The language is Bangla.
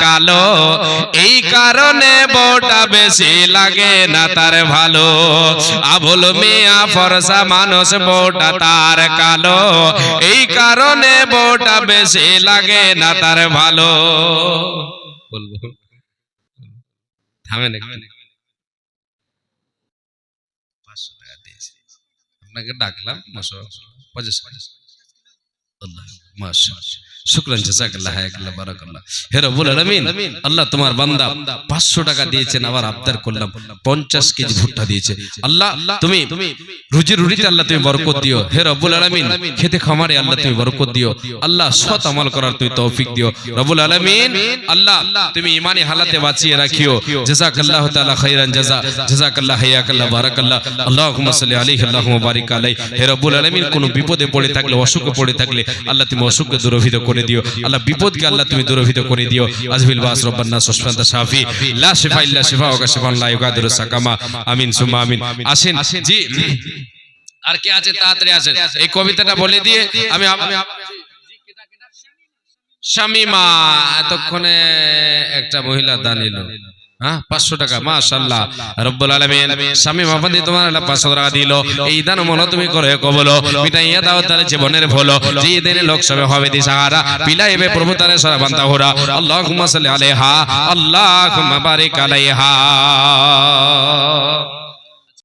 কালো, এই কারণে বউটা বেশি লাগে না তার ভালো। আবুল মিয়া ফরসা মানুষ, বউটা তার কালো, এই কারণে বউটা বেশি লাগে না তার ভালো। বলবো থামেন, 500 টাকা দিয়েছি আপনাকে, ডাকলাম মাশাআল্লাহ, শুকরান জাযাকাল্লাহ, হায়াকাল্লাহ, বারাকাল্লাহ। হে রব্বুল আলামিন, আল্লাহ তোমার বান্দা 500 টাকা দিয়েছেন, আবার আবদার করলাম 50 কেজি ভুট্টা দিয়েছে। আল্লাহ তুমি রুজি রুটিতে আল্লাহ তুমি বরকত দিও। হে রব্বুল আলামিন, খেতে খামারে আল্লাহ তুমি বরকত দিও। আল্লাহ সৎ আমল করার তুমি তৌফিক দিও রব্বুল আলামিন। আল্লাহ তুমি ঈমানি হালাতে বাঁচিয়ে রাখিও। জাযাকাল্লাহু তাআলা খাইরান জাযা, জাযাকাল্লাহ, হায়াকাল্লাহ, বারাকাল্লাহ। আল্লাহুম্মা সাল্লি আলাইহি, আল্লাহুম্মা বারিক আলাইহি। হে রব্বুল আলামিন, কোন বিপদে পড়ে থাকলে, অসুখে পড়ে থাকলে আল্লাহ তুমি অসুখকে দূরভীত করে দিও। আল্লাহ বিপদকে আল্লাহ তুমি দূরভীত করে দিও। আজবিল বাস রব্বান্না সুবহানাল্লাহ শাফি, লা শিফা ইল্লা শিফাউকা শিফান লা ইউগাদিরু সাকামা। আমিন সুম্মা আমিন। আসেন জি, আর কে আছে তাড়াতাড়ি আসেন। এই কবিতাটা বলে দিয়ে আমি শামিমা, এতক্ষণে একটা মহিলা দান এলো, 500 টাকা, মাশাআল্লাহ রব্বুল আলামিন। শামিমা আপনি তোমার 500 টাকা দিল, এই দান মনে তুমি করে কবুল মিটাইয়া দাও তার জীবনের ভুলো। যে দিনে লোক সবে হবে দিশাহারা, বিলাইবে প্রভু তার সারা বান্দা হোরা। আল্লাহুম্মা সাল্লি আলাইহা, আল্লাহুম্মা বারিক আলাইহা।